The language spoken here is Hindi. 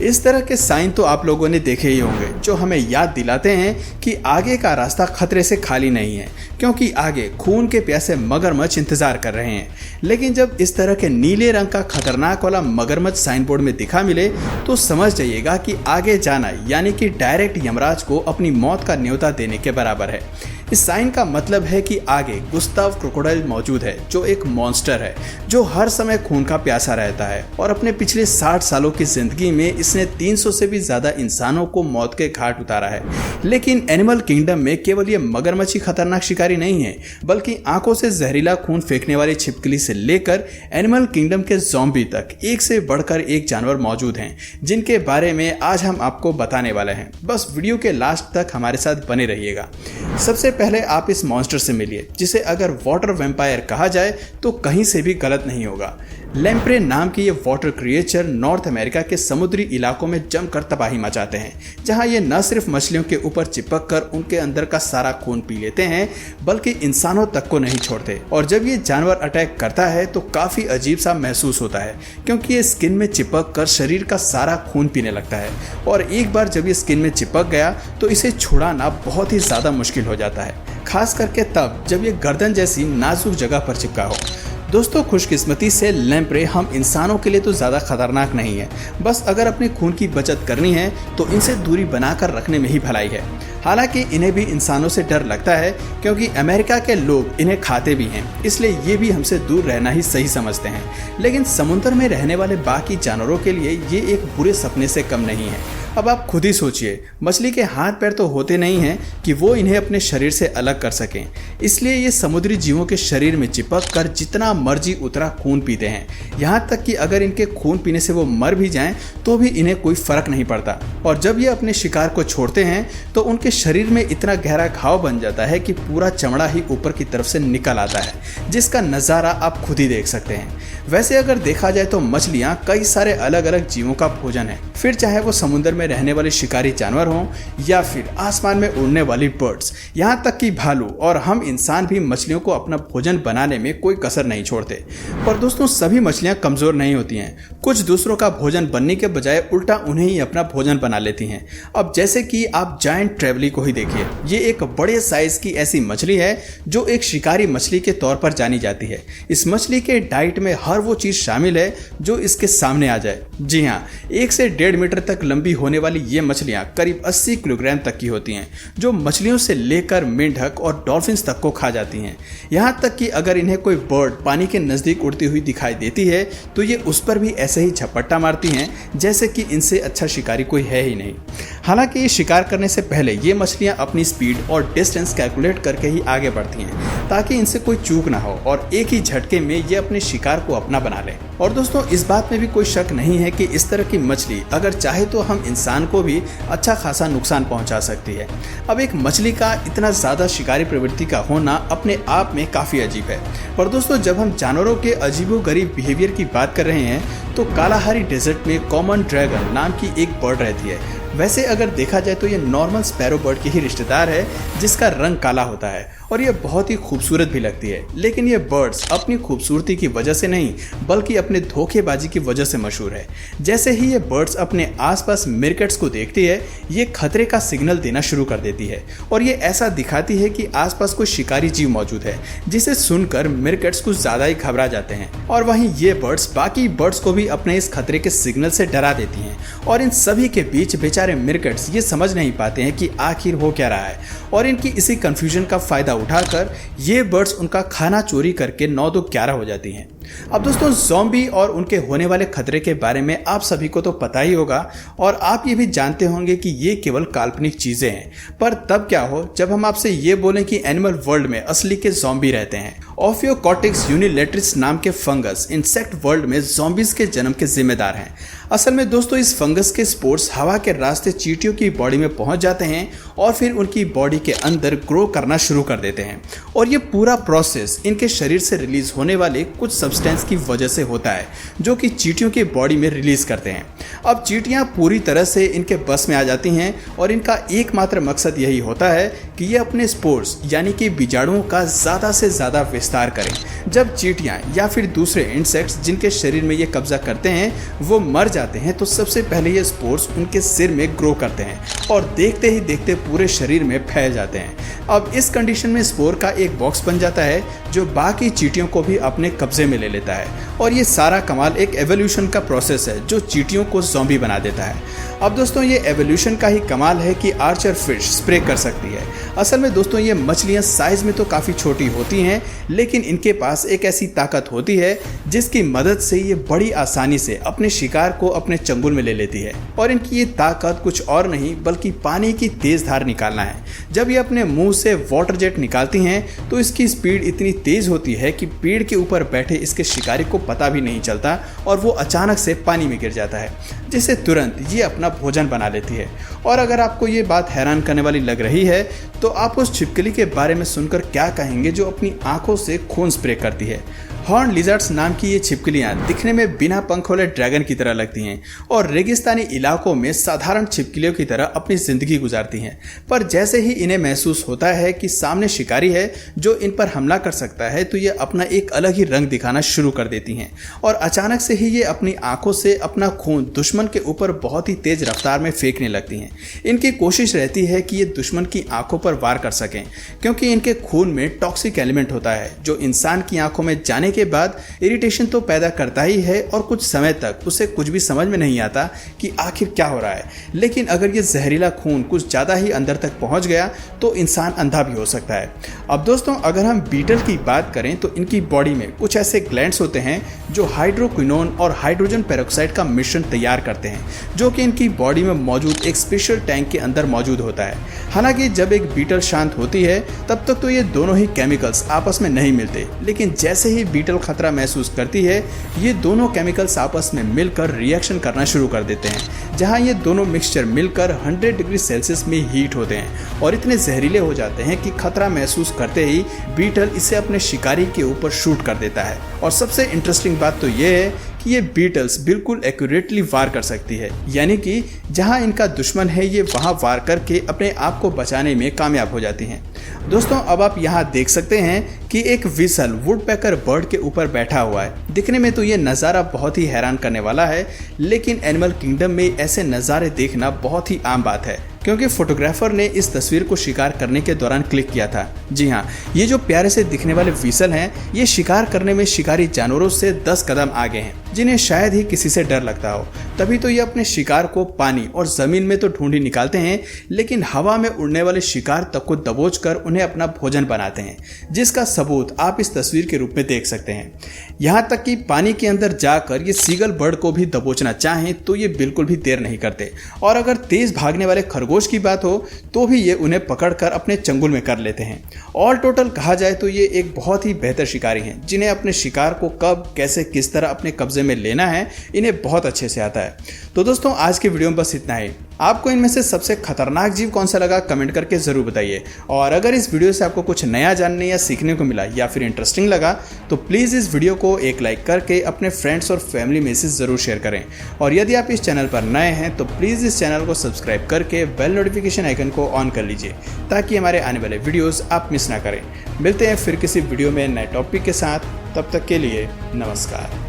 इस तरह के साइन तो आप लोगों ने देखे ही होंगे जो हमें याद दिलाते हैं कि आगे का रास्ता खतरे से खाली नहीं है, क्योंकि आगे खून के प्यासे मगरमच्छ इंतजार कर रहे हैं। लेकिन जब इस तरह के नीले रंग का खतरनाक वाला मगरमच्छ साइन बोर्ड में दिखा मिले तो समझ जाइएगा कि आगे जाना यानी कि डायरेक्ट यमराज को अपनी मौत का न्योता देने के बराबर है। इस साइन का मतलब है कि आगे गुस्ताव क्रोकोडाइल मौजूद है, जो एक मॉन्स्टर है जो हर समय खून का प्यासा रहता है और अपने पिछले 60 सालों की जिंदगी में इसने 300 से भी ज्यादा इंसानों को मौत के घाट उतारा है। लेकिन एनिमल किंगडम में केवल ये मगरमच्छ खतरनाक शिकारी नहीं है, बल्कि आंखों से जहरीला खून फेंकने वाली छिपकली से लेकर एनिमल किंगडम के ज़ॉम्बी तक एक से बढ़कर एक जानवर मौजूद हैं, जिनके बारे में आज हम आपको बताने वाले हैं। बस वीडियो के लास्ट तक हमारे साथ बने रहिएगा। सबसे पहले आप इस मॉन्स्टर से मिलिए, जिसे अगर वाटर वैम्पायर कहा जाए तो कहीं से भी गलत नहीं होगा। लैम्प्रे नाम की ये वाटर क्रिएचर नॉर्थ अमेरिका के समुद्री इलाकों में जमकर तबाही मचाते हैं, जहां ये न सिर्फ मछलियों के ऊपर चिपक कर उनके अंदर का सारा खून पी लेते हैं, बल्कि इंसानों तक को नहीं छोड़ते। और जब ये जानवर अटैक करता है तो काफी अजीब सा महसूस होता है, क्योंकि ये स्किन में चिपक कर शरीर का सारा खून पीने लगता है। और एक बार जब ये स्किन में चिपक गया तो इसे छुड़ाना बहुत ही ज्यादा मुश्किल हो जाता है, खास करके तब जब ये गर्दन जैसी नाजुक जगह पर चिपका हो। दोस्तों, खुशकिस्मती से लैम्प्रे हम इंसानों के लिए तो ज़्यादा खतरनाक नहीं है। बस अगर अपने खून की बचत करनी है तो इनसे दूरी बनाकर रखने में ही भलाई है। हालांकि इन्हें भी इंसानों से डर लगता है, क्योंकि अमेरिका के लोग इन्हें खाते भी हैं, इसलिए ये भी हमसे दूर रहना ही सही समझते हैं। लेकिन समुद्र में रहने वाले बाकी जानवरों के लिए ये एक बुरे सपने से कम नहीं है। अब आप खुद ही सोचिए, मछली के हाथ पैर तो होते नहीं हैं कि वो इन्हें अपने शरीर से अलग कर सकें, इसलिए ये समुद्री जीवों के शरीर में चिपक कर जितना मर्जी उतना खून पीते हैं। यहाँ तक कि अगर इनके खून पीने से वो मर भी जाएं तो भी इन्हें कोई फर्क नहीं पड़ता। और जब ये अपने शिकार को छोड़ते हैं तो उनके शरीर में इतना गहरा घाव बन जाता है कि पूरा चमड़ा ही ऊपर की तरफ से निकल आता है, जिसका नज़ारा आप खुद ही देख सकते हैं। वैसे अगर देखा जाए तो मछलियाँ कई सारे अलग अलग जीवों का भोजन है, फिर चाहे वो समुद्र में रहने वाले शिकारी जानवर हों या फिर आसमान में उड़ने वाली बर्ड्स, यहाँ तक कि भालू और हम इंसान भी मछलियों को अपना भोजन बनाने में कोई कसर नहीं छोड़ते। पर दोस्तों, सभी मछलियाँ कमजोर नहीं होती हैं। कुछ दूसरों का भोजन बनने के बजाय उल्टा उन्हें ही अपना भोजन बना लेती हैं। अब जैसे कि आप जायंट ट्रेवली को ही देखिए, ये एक बड़े साइज की ऐसी मछली है जो एक शिकारी मछली के तौर पर जानी जाती है। इस मछली के डाइट में हर वो चीज शामिल है जो इसके सामने आ जाए। जी हाँ, 1 से 1.5 मीटर तक लंबी होने वाली ये मछलियां करीब 80 किलोग्राम तक की होती हैं, जो मछलियों से लेकर मेंढक और डॉल्फिन्स तक को खा जाती हैं। यहाँ तक कि अगर इन्हें कोई बर्ड पानी के नजदीक उड़ती हुई दिखाई देती है तो ये उस पर भी ऐसे ही झपट्टा मारती हैं जैसे कि इनसे अच्छा शिकारी कोई है ही नहीं। हालांकि ये शिकार करने से पहले ये मछलियां अपनी स्पीड और डिस्टेंस कैलकुलेट करके ही आगे बढ़ती हैं, ताकि इनसे कोई चूक ना हो और एक ही झटके में ये अपने शिकार को अपना बना ले। और दोस्तों, इस बात में भी कोई शक नहीं है कि इस तरह की मछली अगर चाहे तो हम इंसान को भी अच्छा खासा नुकसान पहुंचा सकती है। अब एक मछली का इतना ज्यादा शिकारी प्रवृत्ति का होना अपने आप में काफी अजीब है। पर दोस्तों, जब हम जानवरों के अजीबोगरीब बिहेवियर की बात कर रहे हैं तो कालाहारी डेजर्ट में कॉमन ड्रैगन नाम की एक बर्ड रहती है। वैसे अगर देखा जाए तो ये नॉर्मल स्पैरो बर्ड की ही रिश्तेदार है, जिसका रंग काला होता है और ये बहुत ही खूबसूरत भी लगती है। लेकिन ये बर्ड्स अपनी खूबसूरती की वजह से नहीं, बल्कि अपने धोखेबाजी की वजह से मशहूर है। जैसे ही ये बर्ड्स अपने आसपास मिरकट्स को देखती है, ये खतरे का सिग्नल देना शुरू कर देती है और ये ऐसा दिखाती है कि आसपास कोई शिकारी जीव मौजूद है, जिसे सुनकर मिरकट्स कुछ ज्यादा ही घबरा जाते हैं। और वहीं ये बर्ड्स बाकी बर्ड्स को भी अपने इस खतरे के सिग्नल से डरा देती हैं। और इन सभी के बीच बेचारे मिरकट्स ये समझ नहीं पाते हैं कि आखिर हो क्या रहा है, और इनकी इसी कंफ्यूजन का फायदा उठाकर ये बर्ड्स उनका खाना चोरी करके 9 दो 11 हो जाती हैं। अब दोस्तों, ज़ॉम्बी और उनके होने वाले खतरे के बारे में आप सभी को तो पता ही होगा और आप ये भी जानते होंगे कि ये केवल काल्पनिक चीजें हैं। पर तब क्या हो जब हम आपसे ये बोलें कि एनिमल वर्ल्ड में असली के ज़ॉम्बी रहते हैं। ओफियोकॉर्टिक्स यूनिलेट्रिस नाम के फंगस इंसेक्ट वर्ल्ड में ज़ॉम्बीज के जन्म के जिम्मेदार हैं। असल में दोस्तों, इस फंगस के स्पोर्स हवा के रास्ते चींटियों की बॉडी में पहुंच जाते हैं और फिर उनकी बॉडी के अंदर ग्रो करना शुरू कर देते हैं। और ये पूरा प्रोसेस इनके शरीर से रिलीज होने वाले कुछ सब्सटेंस की वजह से होता है, जो कि चींटियों के बॉडी में रिलीज करते हैं। अब चींटियां पूरी तरह से इनके बस में आ जाती हैं और इनका एकमात्र मकसद यही होता है कि ये अपने स्पोर्स यानी कि बीजाणुओं का ज़्यादा से ज़्यादा विस्तार करें। जब चींटियाँ या फिर दूसरे इंसेक्ट्स जिनके शरीर में ये कब्जा करते हैं वो मर जाते हैं तो सबसे पहले ये स्पोर्स उनके सिर में ग्रो करते हैं और देखते ही देखते पूरे शरीर में फैल जाते हैं। अब इस कंडीशन में स्पोर का एक बॉक्स बन जाता है जो बाकी चींटियों को भी अपने कब्जे में ले लेता है और ये सारा कमाल एक एवोल्यूशन का प्रोसेस है जो चींटियों को ज़ॉम्बी बना देता है। अब दोस्तों ये एवोल्यूशन का ही कमाल है कि आर्चर फिश स्प्रे कर सकती है। असल में दोस्तों ये मछलियाँ साइज में तो काफ़ी छोटी होती हैं लेकिन इनके पास एक ऐसी ताकत होती है जिसकी मदद से ये बड़ी आसानी से अपने शिकार को अपने चंगुल में ले लेती है। और इनकी ये ताकत कुछ और नहीं बल्कि पानी की तेज धार निकालना है। जब ये अपने मुंह से वाटर जेट निकालती हैं तो इसकी स्पीड इतनी तेज होती है कि पेड़ के ऊपर बैठे इसके शिकारी को पता भी नहीं चलता और वो अचानक से पानी में गिर जाता है जिससे तुरंत ये अपना भोजन बना लेती है। और अगर आपको ये बात हैरान करने वाली लग रही है तो आप उस छिपकली के बारे में सुनकर क्या कहेंगे जो अपनी आंखों से खून स्प्रे करती है। हॉर्न लिजर्ड्स नाम की ये छिपकलियां दिखने में बिना पंख वाले ड्रैगन की तरह लगती हैं और रेगिस्तानी इलाकों में साधारण छिपकलियों की तरह अपनी जिंदगी गुजारती हैं। पर जैसे ही इन्हें महसूस होता है कि सामने शिकारी है जो इन पर हमला कर सकता है तो ये अपना एक अलग ही रंग दिखाना शुरू कर देती हैं और अचानक से ही ये अपनी आंखों से अपना खून दुश्मन के ऊपर बहुत ही तेज रफ्तार में फेंकने लगती हैं। इनकी कोशिश रहती है कि ये दुश्मन की आंखों पर वार कर सकें क्योंकि इनके खून में टॉक्सिक एलिमेंट होता है जो इंसान की आंखों में जाने के बाद इरिटेशन तो पैदा करता ही है और कुछ समय तक उसे कुछ भी समझ में नहीं आता कि आखिर क्या हो रहा है। लेकिन अगर ये जहरीला खून कुछ ज़्यादा ही अंदर तक पहुंच गया तो इंसान अंधा भी हो सकता है। अब दोस्तों अगर हम बीटल की बात करें तो इनकी बॉडी में कुछ ऐसे ग्लैंड्स होते हैं जो हाइड्रोक्विनोन और हाइड्रोजन पेरोक्साइड का मिश्रण तैयार करते हैं जो कि इनकी बॉडी में मौजूद एक स्पेशल टैंक के अंदर मौजूद होता है। हालांकि जब एक बीटल शांत होती है तब तक तो ये दोनों ही केमिकल्स आपस में नहीं मिलते लेकिन जैसे ही बीटल खतरा महसूस करती है ये दोनों केमिकल्स आपस में मिलकर रिएक्शन करना शुरू कर देते हैं जहां ये दोनों मिक्सचर मिलकर 100 डिग्री सेल्सियस में हीट होते हैं और इतने जहरीले हो जाते हैं कि खतरा महसूस करते ही बीटल इसे अपने शिकारी के ऊपर शूट कर देता है। और सबसे इंटरेस्टिंग बात तो ये है कि ये बीटल्स बिल्कुल एक्यूरेटली वार कर सकती है यानी कि जहां इनका दुश्मन है ये वहां वार करके अपने आप को बचाने में कामयाब हो जाती हैं। दोस्तों अब आप यहाँ देख सकते हैं कि एक विसल वुडपेकर बर्ड के ऊपर बैठा हुआ है। दिखने में तो ये नज़ारा बहुत ही हैरान करने वाला है लेकिन एनिमल किंगडम में ऐसे नज़ारे देखना बहुत ही आम बात है क्योंकि फोटोग्राफर ने इस तस्वीर को शिकार करने के दौरान क्लिक किया था। जी हाँ, ये जो प्यारे से दिखने वाले विसल हैं ये शिकार करने में शिकारी जानवरों से 10 कदम आगे हैं जिन्हें शायद ही किसी से डर लगता हो। तभी तो ये अपने शिकार को पानी और जमीन में तो ढूंढी निकालते हैं लेकिन हवा में उड़ने वाले शिकार तक को दबोच कर उन्हें अपना भोजन बनाते हैं जिसका सबूत आप इस तस्वीर के रूप में देख सकते हैं। यहाँ तक कि पानी के अंदर जाकर ये सीगल बर्ड को भी दबोचना चाहें तो ये बिल्कुल भी देर नहीं करते और अगर तेज भागने वाले खरगोश की बात हो तो भी ये उन्हें पकड़कर अपने चंगुल में कर लेते हैं। ऑल टोटल कहा जाए तो ये एक बहुत ही बेहतर शिकारी हैं जिन्हें अपने शिकार को कब कैसे किस तरह अपने कब्जे में लेना है इन्हें बहुत अच्छे से आता है। तो दोस्तों आज की वीडियो में बस इतना ही। आपको इनमें से सबसे खतरनाक जीव कौन सा लगा कमेंट करके ज़रूर बताइए और अगर इस वीडियो से आपको कुछ नया जानने या सीखने को मिला या फिर इंटरेस्टिंग लगा तो प्लीज़ इस वीडियो को एक लाइक करके अपने फ्रेंड्स और फैमिली में से ज़रूर शेयर करें। और यदि आप इस चैनल पर नए हैं तो प्लीज़ इस चैनल को सब्सक्राइब करके बेल नोटिफिकेशन आइकन को ऑन कर लीजिए ताकि हमारे आने वाले वीडियोज़ आप मिस ना करें। मिलते हैं फिर किसी वीडियो में नए टॉपिक के साथ, तब तक के लिए नमस्कार।